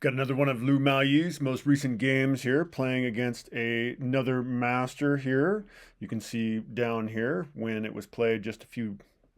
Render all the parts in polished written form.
Got another one of Lu Miaoyi's most recent games here, playing against another master here. You can see down here when it was played just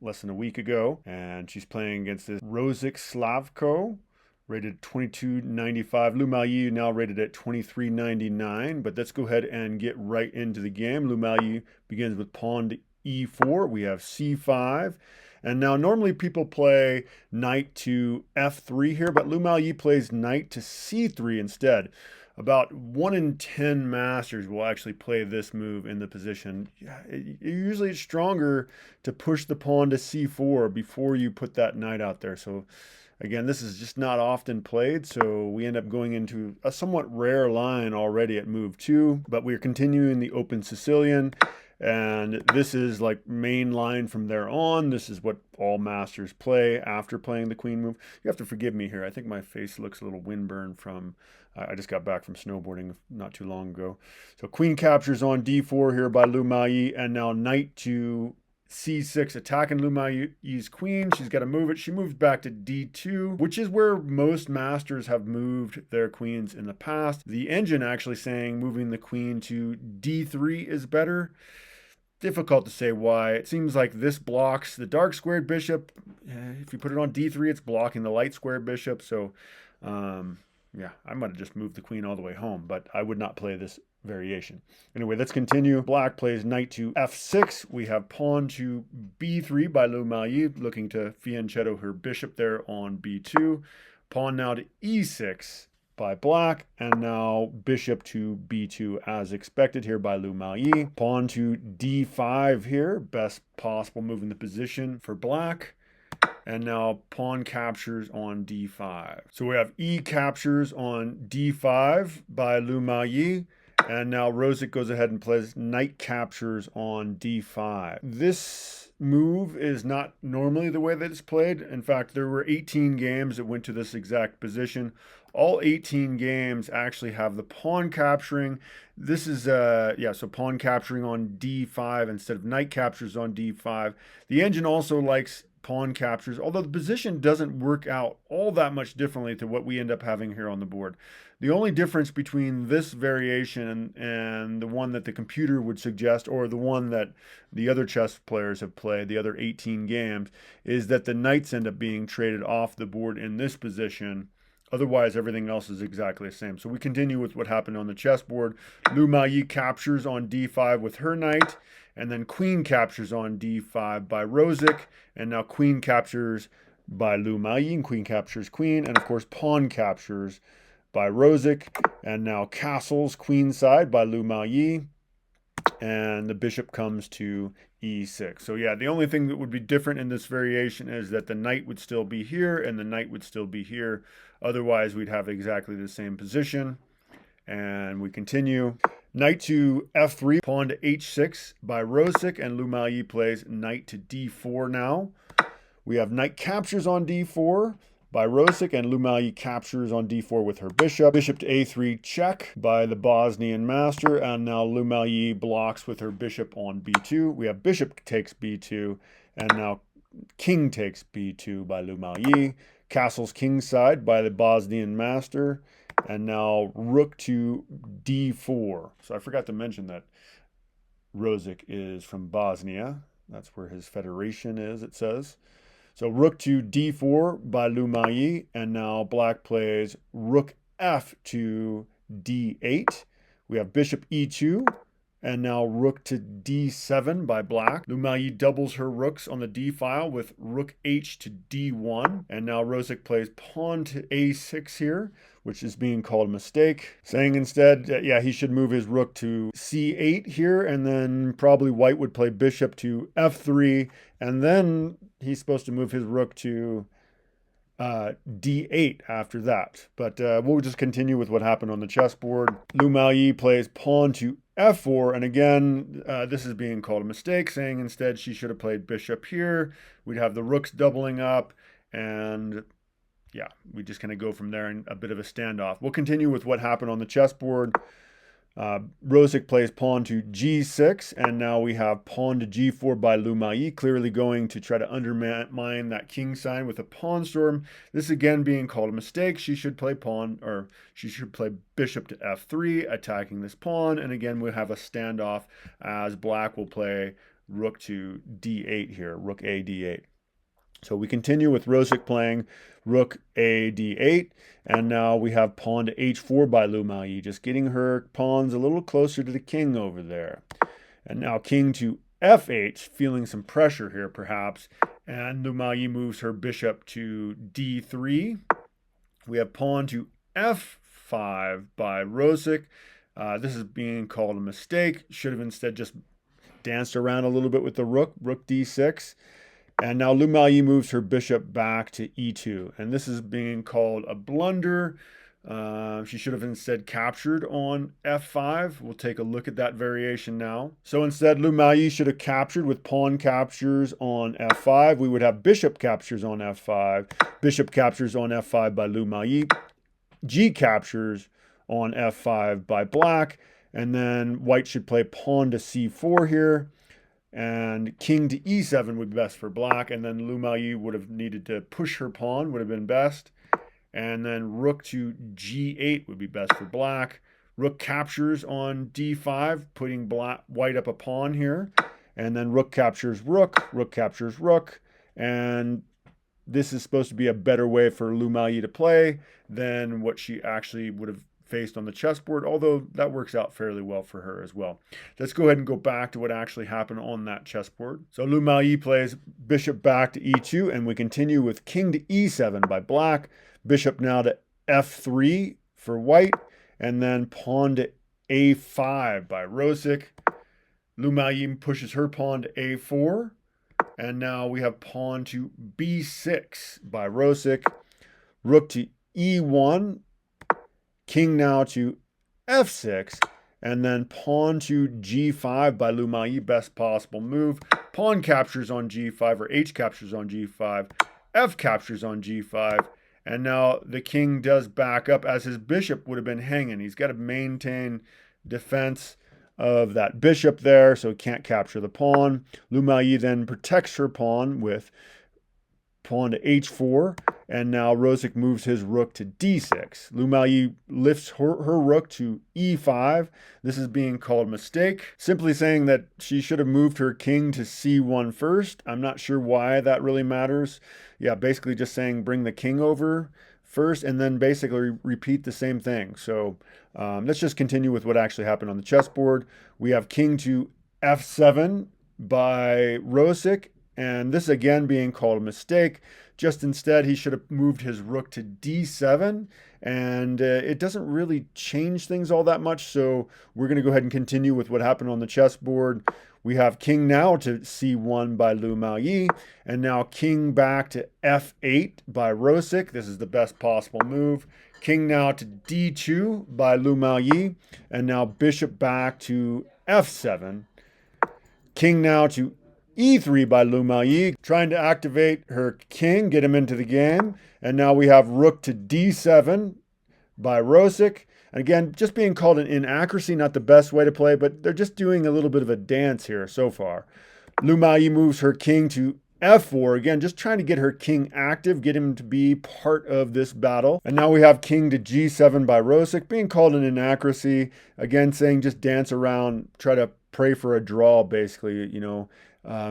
less than a week ago. And she's playing against this Rosic Slavko, rated 22.95. Lu Miaoyi now rated at 23.99. But let's go ahead and get right into the game. Lu Miaoyi begins with pawn to e4. We have c5. And now normally people play knight to f3 here, but Lu Miaoyi plays knight to c3 instead. About 1 in 10 masters will actually play this move in the position. Usually it's stronger to push the pawn to c4 before you put that knight out there. So again, this is just not often played, so we end up going into a somewhat rare line already at move 2, but we're continuing the open Sicilian. And this is like main line from there on. This is what all masters play after playing the queen move. You have to forgive me here. I think my face looks a little windburned from, I just got back from snowboarding not too long ago. So queen captures on d4 here by Lu Miaoyi, and now knight to c6, attacking Lu Miaoyi's queen. She's got to move it. She moves back to d2, which is where most masters have moved their queens in the past. The engine actually saying moving the queen to d3 is better. Difficult to say why. It seems like this blocks the dark squared bishop. If you put it on d3, it's blocking the light squared bishop. So, yeah, I might have just moved the queen all the way home, but I would not play this variation. Anyway, let's continue. Black plays knight to f6. We have pawn to b3 by Lu Miaoyi, looking to fianchetto her bishop there on b2. Pawn now to e6 by black, and now bishop to b2 as expected here by Lu Miaoyi. Pawn to d5 here, best possible move in the position for black. And now pawn captures on d5. So we have e captures on d5 by Lu Miaoyi. And now Rosic goes ahead and plays knight captures on d5. This move is not normally the way that it's played. In fact, there were 18 games that went to this exact position. All 18 games actually have the pawn capturing. This is, so pawn capturing on d5 instead of knight captures on d5. The engine also likes pawn captures, although the position doesn't work out all that much differently to what we end up having here on the board. The only difference between this variation and the one that the computer would suggest, or the one that the other chess players have played, the other 18 games, is that the knights end up being traded off the board in this position. Otherwise, everything else is exactly the same. So we continue with what happened on the chessboard. Lu Miaoyi captures on d5 with her knight, and then queen captures on d5 by Rosic, and now queen captures by Lu Miaoyi, and queen captures queen, and of course pawn captures by Rosic, and now castles queenside by Lu Miaoyi, and the bishop comes to e6. So yeah, the only thing that would be different in this variation is that the knight would still be here and the knight would still be here. Otherwise, we'd have exactly the same position. And we continue. Knight to f3, pawn to h6 by Rosic, and Lu Miaoyi plays knight to d4 now. We have knight captures on d4 by Rosic, and Lu Miaoyi captures on d4 with her bishop. Bishop to a3 check by the Bosnian master, and now Lu Miaoyi blocks with her bishop on b2. We have bishop takes b2, and now king takes b2 by Lu Miaoyi. Castles kingside by the Bosnian master, and now rook to d4. So I forgot to mention that Rosic is from Bosnia. That's where his federation is, it says. So rook to d4 by Lu Miaoyi, and now black plays rook f to d8. We have bishop e2, and now rook to d7 by black. Lu Miaoyi doubles her rooks on the d file with rook h to d1, and now Rosic plays pawn to a6 here, which is being called a mistake, saying instead, he should move his rook to c8 here, and then probably white would play bishop to f3, and then he's supposed to move his rook to d8 after that. But we'll just continue with what happened on the chessboard. Lu Miaoyi plays pawn to f4, and again, this is being called a mistake, saying instead she should have played bishop here. We'd have the rooks doubling up, and yeah, we just kind of go from there in a bit of a standoff. We'll continue with what happened on the chessboard. Rosic plays pawn to g6, and now we have pawn to g4 by Lu Miaoyi, clearly going to try to undermine that king sign with a pawn storm. This again being called a mistake. She should play she should play bishop to f3, attacking this pawn, and again we'll have a standoff as black will play rook to d8 here, rook a d8. So we continue with Rosic playing rook a d8, and now we have pawn to h4 by Lu Miaoyi, just getting her pawns a little closer to the king over there. And now king to f8, feeling some pressure here perhaps, and Lu Miaoyi moves her bishop to d3. We have pawn to f5 by Rosic. This is being called a mistake. Should have instead just danced around a little bit with the rook d6. And now Lu Miaoyi moves her bishop back to e2. And this is being called a blunder. She should have instead captured on f5. We'll take a look at that variation now. So instead, Lu Miaoyi should have captured with pawn captures on f5. We would have bishop captures on f5. Bishop captures on f5 by Lu Miaoyi. G captures on f5 by black. And then white should play pawn to c4 here. And king to e7 would be best for black, and then Lu Miaoyi would have needed to push her pawn, would have been best. And then rook to g8 would be best for black. Rook captures on d5, putting white up a pawn here. And then rook captures rook captures rook. And this is supposed to be a better way for Lu Miaoyi to play than what she actually would have faced on the chessboard, although that works out fairly well for her as well. Let's go ahead and go back to what actually happened on that chessboard. So Lu Miaoyi plays bishop back to e2, and we continue with king to e7 by black, bishop now to f3 for white, and then pawn to a5 by Rosic. Lu Miaoyi pushes her pawn to a4, and now we have pawn to b6 by Rosic, rook to e1, king now to f6, and then pawn to g5 by Lu Miaoyi, best possible move. Pawn captures on g5, or h captures on g5, f captures on g5, and now the king does back up as his bishop would have been hanging. He's got to maintain defense of that bishop there, so he can't capture the pawn. Lu Miaoyi then protects her pawn with pawn to h4, and now Rosic moves his rook to d6. Lu Miaoyi lifts her rook to e5. This is being called a mistake, simply saying that she should have moved her king to c1 first. I'm not sure why that really matters. Yeah, basically just saying bring the king over first and then basically repeat the same thing. So let's just continue with what actually happened on the chessboard. We have king to f7 by Rosic, and this again being called a mistake. Just instead, he should have moved his rook to d7, and it doesn't really change things all that much, so we're going to go ahead and continue with what happened on the chessboard. We have king now to c1 by Lu Miaoyi, and now king back to f8 by Rosic. This is the best possible move. King now to d2 by Lu Miaoyi, and now bishop back to f7. King now to e3 by Lu Miaoyi, trying to activate her king, get him into the game. And now we have rook to d7 by Rosic. And again, just being called an inaccuracy, not the best way to play, but they're just doing a little bit of a dance here so far. Lu Miaoyi moves her king to f4, again, just trying to get her king active, get him to be part of this battle. And now we have king to g7 by Rosic, being called an inaccuracy, again, saying just dance around, try to pray for a draw, basically,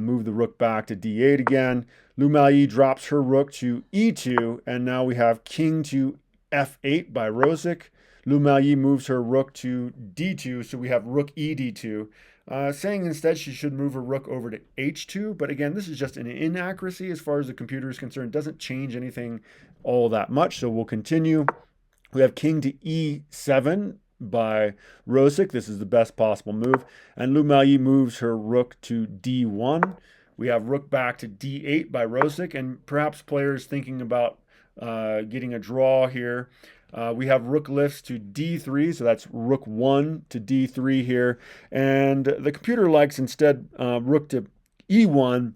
move the rook back to d8 again. Lu Miaoyi drops her rook to e2, and now we have king to f8 by Rosic. Lu Miaoyi moves her rook to d2, so we have rook e d2, saying instead she should move her rook over to h2. But again, this is just an inaccuracy as far as the computer is concerned. It doesn't change anything all that much, so we'll continue. We have king to e7 by Rosic. This is the best possible move. And Lu Miaoyi moves her rook to d1. We have rook back to d8 by Rosic, and perhaps players thinking about getting a draw here. We have rook lifts to d3, so that's rook 1 to d3 here. And the computer likes instead rook to e1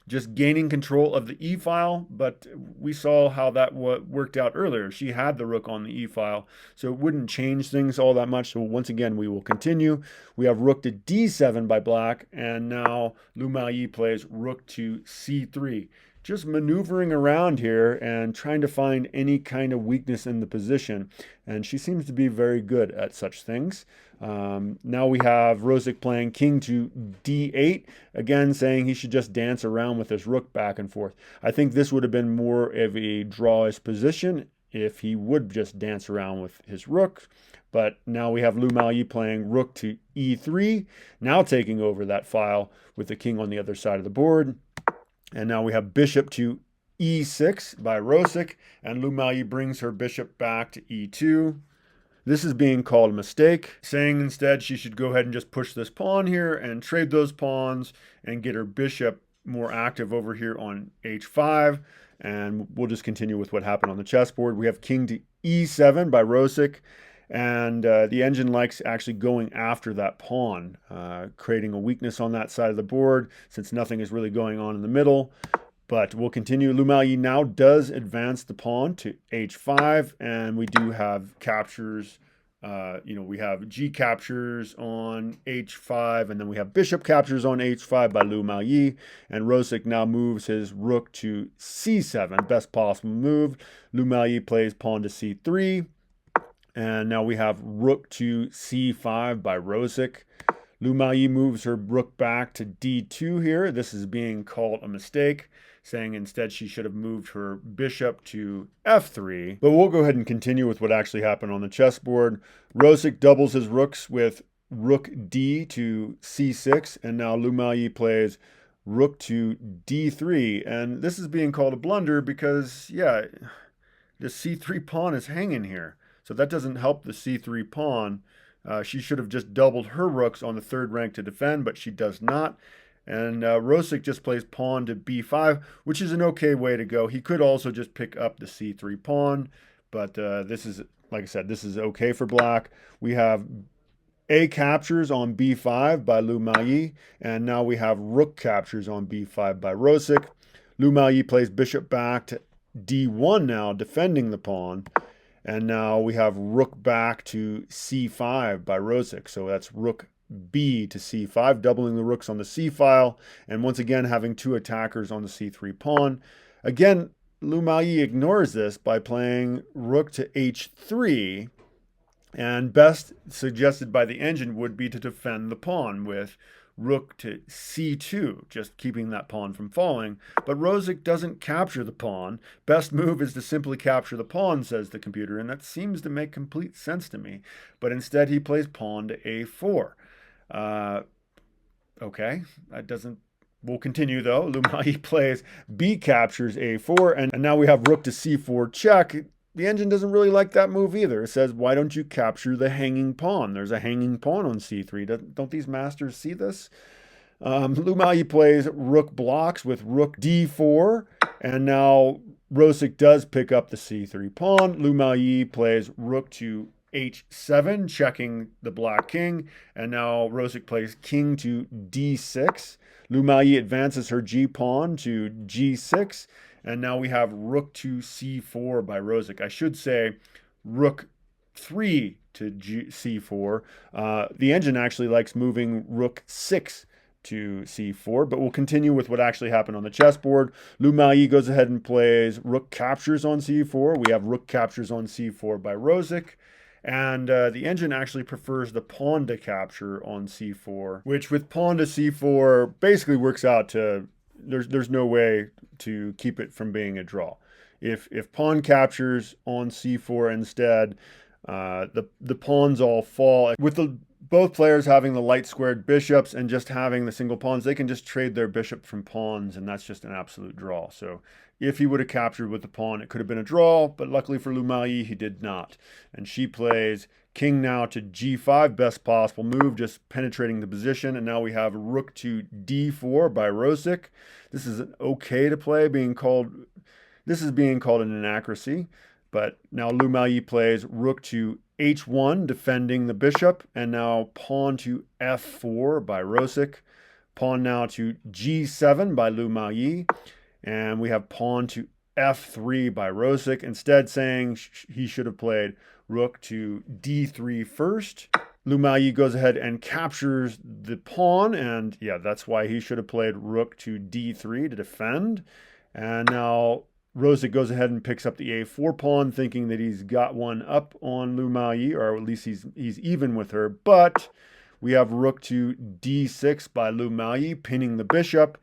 just gaining control of the e-file, but we saw how that worked out earlier. She had the rook on the e-file, so it wouldn't change things all that much. So once again, we will continue. We have rook to d7 by black, and now Lu Miaoyi plays rook to c3. Just maneuvering around here and trying to find any kind of weakness in the position. And she seems to be very good at such things. Now we have Rosic playing king to d8, again saying he should just dance around with his rook back and forth. I think this would have been more of a drawish position if he would just dance around with his rook. But now we have Lu Miaoyi playing rook to e3, now taking over that file with the king on the other side of the board. And now we have bishop to e6 by Rosic, and Lu Miaoyi brings her bishop back to e2. This is being called a mistake, saying instead she should go ahead and just push this pawn here and trade those pawns and get her bishop more active over here on h5. And we'll just continue with what happened on the chessboard. We have king to e7 by Rosic, and the engine likes actually going after that pawn, creating a weakness on that side of the board since nothing is really going on in the middle. But we'll continue. Lu Miaoyi now does advance the pawn to h5, and we do have captures. We have g captures on h5, and then we have bishop captures on h5 by Lu Miaoyi. And Rosic now moves his rook to c7, best possible move. Lu Miaoyi plays pawn to c3. And now we have rook to c5 by Rosic. Lu Miaoyi moves her rook back to d2 here. This is being called a mistake, saying instead she should have moved her bishop to f3. But we'll go ahead and continue with what actually happened on the chessboard. Rosic doubles his rooks with rook d to c6, and now Lu Miaoyi plays rook to d3. And this is being called a blunder because, yeah, the c3 pawn is hanging here. So that doesn't help the c3 pawn. She should have just doubled her rooks on the third rank to defend, but she does not. And Rosic just plays pawn to b5, which is an okay way to go. He could also just pick up the c3 pawn, but this is, like I said, this is okay for black. We have a captures on b5 by Lu Miaoyi, and now we have rook captures on b5 by Rosic. Lu Miaoyi plays bishop back to d1 now, defending the pawn. And now we have rook back to c5 by Rosic. So that's rook b to c5, doubling the rooks on the c file. And once again, having two attackers on the c3 pawn. Again, Lu Miaoyi ignores this by playing rook to h3. And best suggested by the engine would be to defend the pawn with rook to c2, just keeping that pawn from falling. But Rosic doesn't capture the pawn. Best move is to simply capture the pawn, says the computer, and that seems to make complete sense to me. But instead he plays pawn to a4. Okay, that doesn't... We'll continue though. Lu Miaoyi plays b captures a4, and now we have rook to c4 check. The engine doesn't really like that move either. It says, why don't you capture the hanging pawn? There's a hanging pawn on c3. Don't these masters see this? Lu Miaoyi plays rook blocks with rook d4, and now Rosic does pick up the c3 pawn. Lu Miaoyi plays rook to h7, checking the black king, and now Rosic plays king to d6. Lu Miaoyi advances her g pawn to g6, and now we have rook to c4 by Rosic. I should say rook 3 to c4. The engine actually likes moving rook 6 to c4, but we'll continue with what actually happened on the chessboard. Lu Miaoyi goes ahead and plays rook captures on c4. We have rook captures on c4 by Rosic. And the engine actually prefers the pawn to capture on c4, which with pawn to c4 basically works out to... There's no way to keep it from being a draw. If pawn captures on c4 instead, the pawns all fall. With both players having the light squared bishops and just having the single pawns, they can just trade their bishop from pawns, and that's just an absolute draw. So if he would have captured with the pawn, it could have been a draw, but luckily for Lu Miaoyi, he did not. And she plays king now to g5, best possible move, just penetrating the position. And now we have rook to d4 by Rosic. This is okay to play, this is being called an inaccuracy. But now Lu Miaoyi plays rook to h1, defending the bishop, and now pawn to f4 by Rosic. pawn now to G7 by Lu Miaoyi, and we have pawn to F3 by Rosic, instead saying he should have played rook to D3 first. Lu Miaoyi goes ahead and captures the pawn, and yeah, that's why he should have played rook to D3 to defend. And now Rosic goes ahead and picks up the A4 pawn, thinking that he's got one up on Lu Miaoyi, or at least he's even with her. But we have rook to D6 by Lu Miaoyi, pinning the bishop.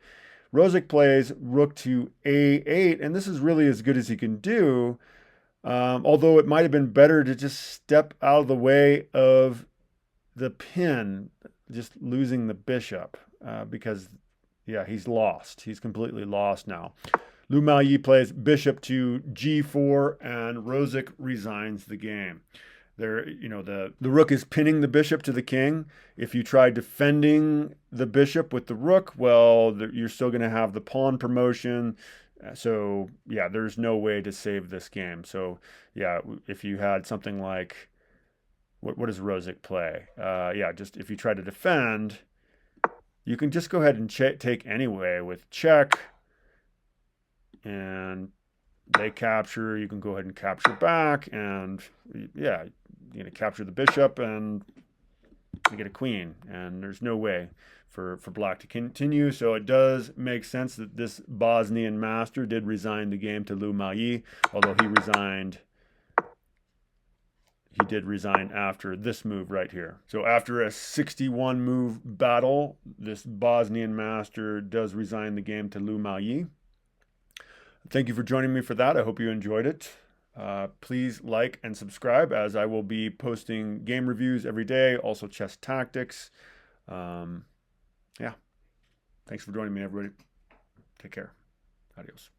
Rosic plays rook to A8, and this is really as good as he can do, although it might have been better to just step out of the way of the pin, just losing the bishop, because, yeah, he's lost. He's completely lost now. Lu Miaoyi plays bishop to G4, and Rosic resigns the game. There, you know, the rook is pinning the bishop to the king. If you try defending the bishop with the rook, well, you're still going to have the pawn promotion. So, yeah, there's no way to save this game. So, yeah, if you had something like, what does Rosic play? Yeah, just if you try to defend, you can just go ahead and take anyway with check. And they capture, you can go ahead and capture back, and yeah, you're going to capture the bishop, and you get a queen, and there's no way for black to continue. So it does make sense that this Bosnian master did resign the game to Lu Miaoyi, although he did resign after this move right here. So after a 61 move battle, this Bosnian master does resign the game to Lu Miaoyi. Thank you for joining me for that. I hope you enjoyed it. Please like and subscribe, as I will be posting game reviews every day, also chess tactics. Yeah. Thanks for joining me, everybody. Take care. Adios.